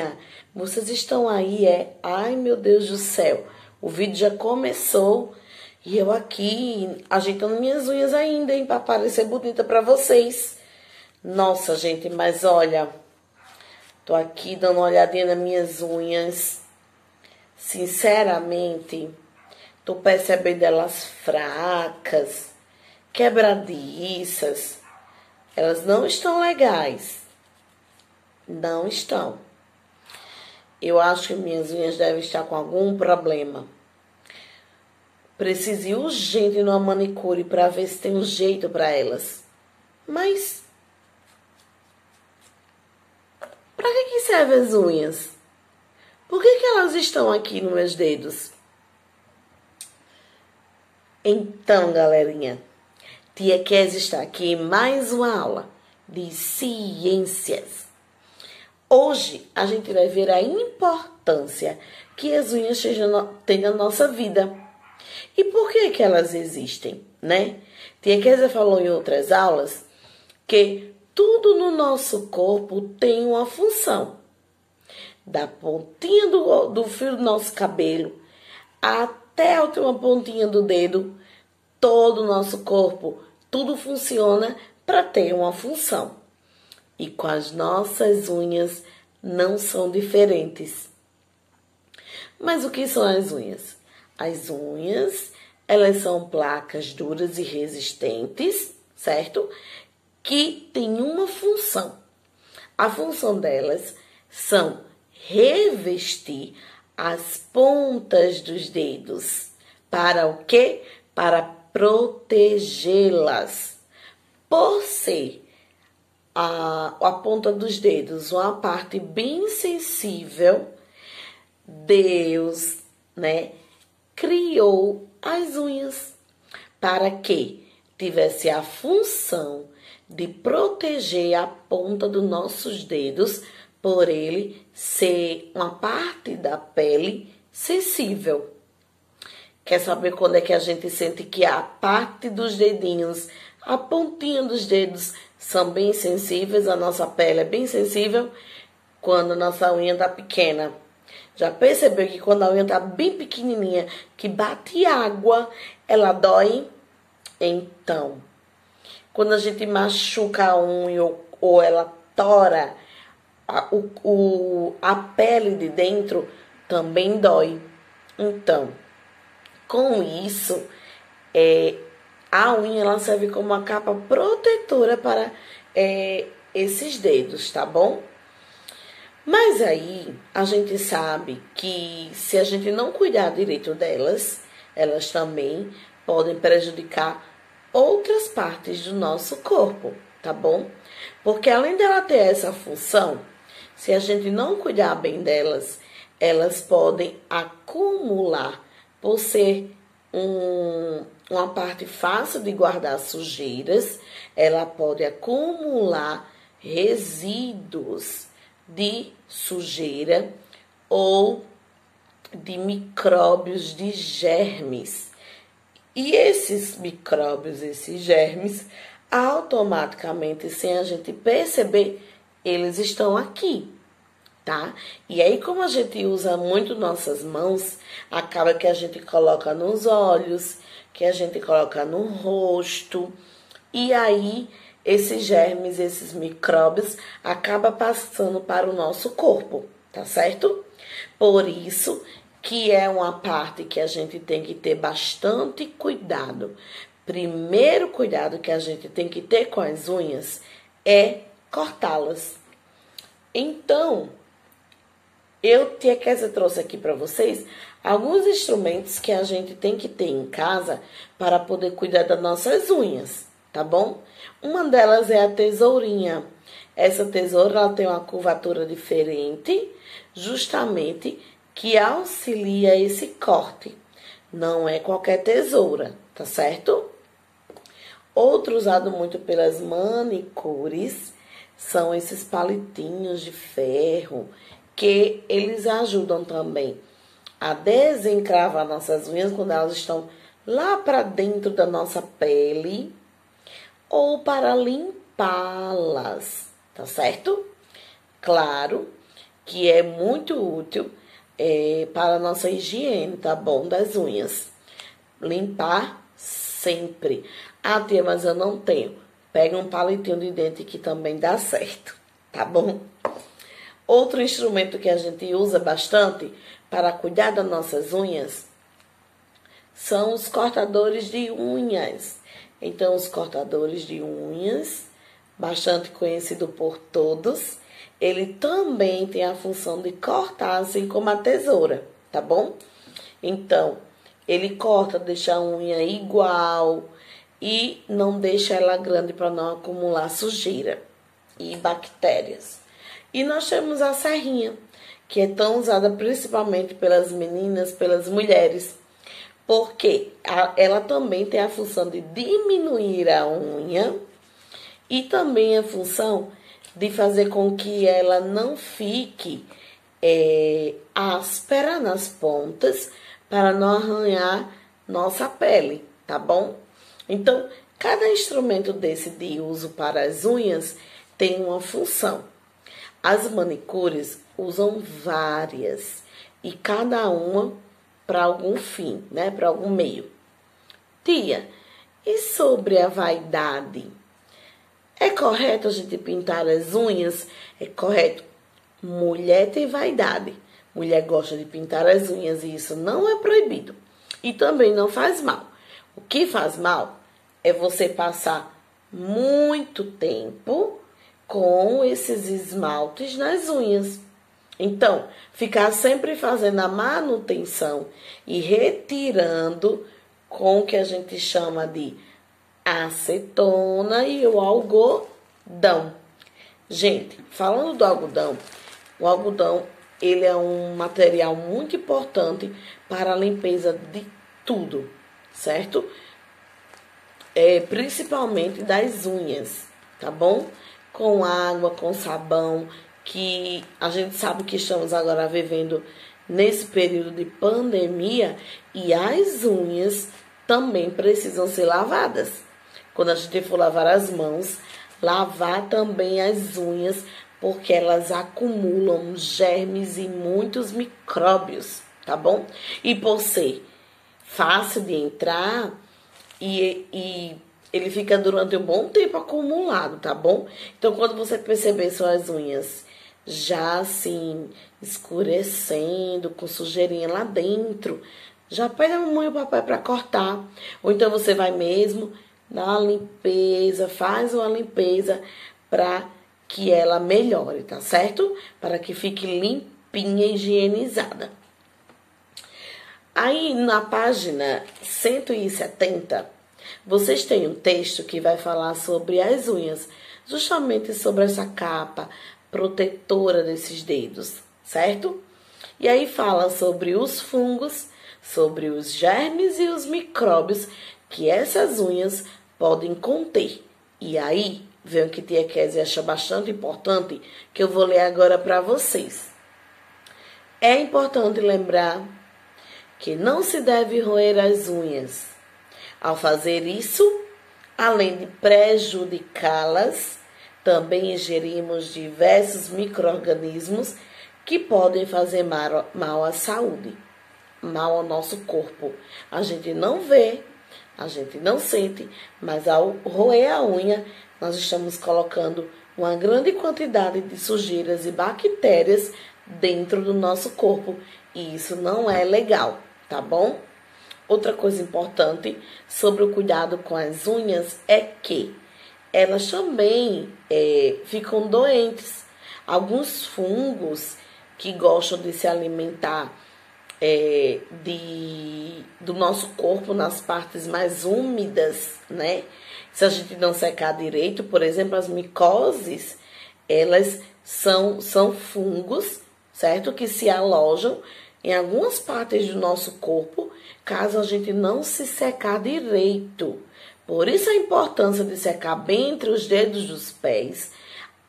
galerinha, vocês estão aí, é? Ai, meu Deus do céu, o vídeo já começou e eu aqui ajeitando minhas unhas ainda, hein, pra parecer bonita pra vocês. Nossa, gente, mas olha, tô aqui dando uma olhadinha nas minhas unhas. Sinceramente, tô percebendo elas fracas, quebradiças. Elas não estão legais. Não estão. Eu acho que minhas unhas devem estar com algum problema. Preciso ir urgente numa manicure para ver se tem um jeito para elas. Mas para que servem as unhas? Por que elas estão aqui nos meus dedos? Então, galerinha, Tia Kes está aqui em mais uma aula de ciências. Hoje a gente vai ver a importância que as unhas têm na nossa vida. E por que elas existem, né? Tia Kézia falou em outras aulas que tudo no nosso corpo tem uma função. Da pontinha do fio do nosso cabelo até a última pontinha do dedo, todo o nosso corpo, tudo funciona para ter uma função. E com as nossas unhas não são diferentes. Mas o que são as unhas? As unhas, elas são placas duras e resistentes, certo? Que têm uma função. A função delas são revestir as pontas dos dedos. Para o quê? Para protegê-las. Por ser a ponta dos dedos uma parte bem sensível, Deus, né, criou as unhas para que tivesse a função de proteger a ponta dos nossos dedos, por ele ser uma parte da pele sensível. Quer saber quando é que a gente sente que a parte dos dedinhos, a pontinha dos dedos são bem sensíveis, a nossa pele é bem sensível? Quando a nossa unha tá pequena. Já percebeu que quando a unha tá bem pequenininha, que bate água, ela dói? Então, quando a gente machuca a unha ou ela tora, a pele de dentro também dói. Então, com isso, a unha ela serve como uma capa protetora para esses dedos, tá bom? Mas aí, a gente sabe que se a gente não cuidar direito delas, elas também podem prejudicar outras partes do nosso corpo, tá bom? Porque além dela ter essa função, se a gente não cuidar bem delas, elas podem acumular, por ser uma parte fácil de guardar sujeiras, ela pode acumular resíduos de sujeira ou de micróbios, de germes. E esses micróbios, esses germes, automaticamente, sem a gente perceber, eles estão aqui, tá? E aí, como a gente usa muito nossas mãos, acaba que a gente coloca nos olhos, que a gente coloca no rosto, e aí esses germes, esses micróbios, acabam passando para o nosso corpo, tá certo? Por isso que é uma parte que a gente tem que ter bastante cuidado. Primeiro cuidado que a gente tem que ter com as unhas é cortá-las. Então, Tia Kézia trouxe aqui para vocês alguns instrumentos que a gente tem que ter em casa para poder cuidar das nossas unhas, tá bom? Uma delas é a tesourinha. Essa tesoura ela tem uma curvatura diferente, justamente que auxilia esse corte. Não é qualquer tesoura, tá certo? Outro usado muito pelas manicures são esses palitinhos de ferro, que eles ajudam também a desencravar nossas unhas quando elas estão lá para dentro da nossa pele, ou para limpá-las, tá certo? Claro que é muito útil para a nossa higiene, tá bom? Das unhas. Limpar sempre. Ah, tia, mas eu não tenho. Pega um palitinho de dente que também dá certo, tá bom? Outro instrumento que a gente usa bastante para cuidar das nossas unhas são os cortadores de unhas. Então, os cortadores de unhas, bastante conhecido por todos, ele também tem a função de cortar, assim como a tesoura, tá bom? Então, ele corta, deixa a unha igual e não deixa ela grande para não acumular sujeira e bactérias. E nós temos a serrinha, que é tão usada principalmente pelas meninas, pelas mulheres, porque ela também tem a função de diminuir a unha e também a função de fazer com que ela não fique áspera nas pontas para não arranhar nossa pele, tá bom? Então, cada instrumento desse de uso para as unhas tem uma função. As manicures usam várias e cada uma para algum fim, né? Para algum meio. Tia, e sobre a vaidade? É correto a gente pintar as unhas? É correto. Mulher tem vaidade. Mulher gosta de pintar as unhas e isso não é proibido. E também não faz mal. O que faz mal é você passar muito tempo com esses esmaltes nas unhas. Então, ficar sempre fazendo a manutenção e retirando com o que a gente chama de acetona e o algodão. Gente, falando do algodão, o algodão ele é um material muito importante para a limpeza de tudo, certo? Principalmente das unhas, tá bom? Com água, com sabão, que a gente sabe que estamos agora vivendo nesse período de pandemia e as unhas também precisam ser lavadas. Quando a gente for lavar as mãos, lavar também as unhas, porque elas acumulam germes e muitos micróbios, tá bom? E por ser fácil de entrar e ele fica durante um bom tempo acumulado, tá bom? Então, quando você perceber suas unhas já assim, escurecendo, com sujeirinha lá dentro, já pega a mamãe e o papai para cortar. Ou então você vai mesmo dar uma limpeza, faz uma limpeza para que ela melhore, tá certo? Para que fique limpinha e higienizada. Aí na página 170, vocês têm um texto que vai falar sobre as unhas, justamente sobre essa capa protetora desses dedos, certo? E aí fala sobre os fungos, sobre os germes e os micróbios que essas unhas podem conter. E aí vem o que tia Kézia acha bastante importante, que eu vou ler agora para vocês. É importante lembrar que não se deve roer as unhas. Ao fazer isso, além de prejudicá-las, também ingerimos diversos micro-organismos que podem fazer mal à saúde, mal ao nosso corpo. A gente não vê, a gente não sente, mas ao roer a unha, nós estamos colocando uma grande quantidade de sujeiras e bactérias dentro do nosso corpo. E isso não é legal, tá bom? Outra coisa importante sobre o cuidado com as unhas é que elas também ficam doentes. Alguns fungos que gostam de se alimentar do nosso corpo nas partes mais úmidas, né? Se a gente não secar direito, por exemplo, as micoses, elas são fungos, certo? Que se alojam em algumas partes do nosso corpo, caso a gente não se secar direito. Por isso a importância de secar bem entre os dedos dos pés,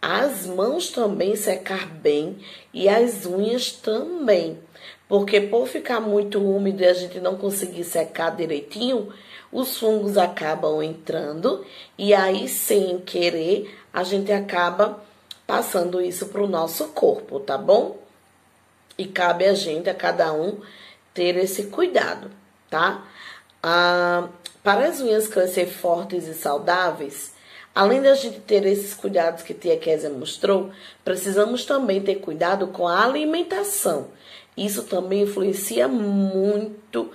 as mãos também secar bem e as unhas também. Porque por ficar muito úmido e a gente não conseguir secar direitinho, os fungos acabam entrando e aí, sem querer, a gente acaba passando isso para o nosso corpo, tá bom? E cabe a gente, a cada um, ter esse cuidado, tá? Para as unhas crescer fortes e saudáveis, além da gente ter esses cuidados que tia Kézia mostrou, precisamos também ter cuidado com a alimentação. Isso também influencia muito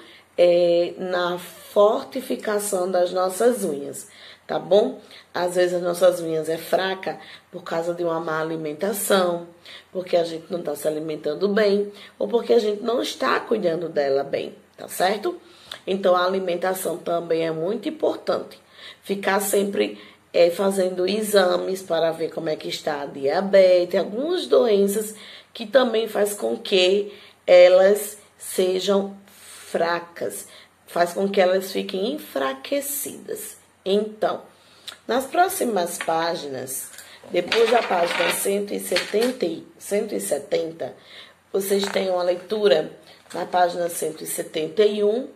na fortificação das nossas unhas, tá bom? Às vezes as nossas unhas é fraca por causa de uma má alimentação, porque a gente não está se alimentando bem, ou porque a gente não está cuidando dela bem, tá certo? Então a alimentação também é muito importante. Ficar sempre fazendo exames para ver como é que está a diabetes, algumas doenças que também faz com que elas sejam fracas, faz com que elas fiquem enfraquecidas. Então, nas próximas páginas, depois da página 170, vocês têm uma leitura na página 171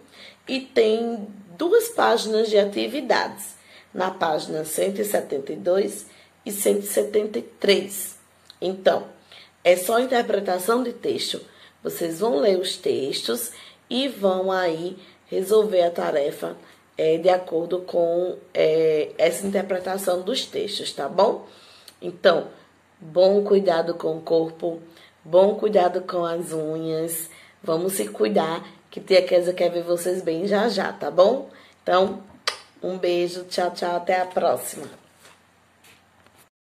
e tem 2 páginas de atividades, na página 172 e 173. Então, é só interpretação de texto. Vocês vão ler os textos e vão aí resolver a tarefa de acordo com essa interpretação dos textos, tá bom? Então, bom cuidado com o corpo, bom cuidado com as unhas. Vamos se cuidar, que tia Kézia quer ver vocês bem já já, tá bom? Então, um beijo, tchau, tchau, até a próxima.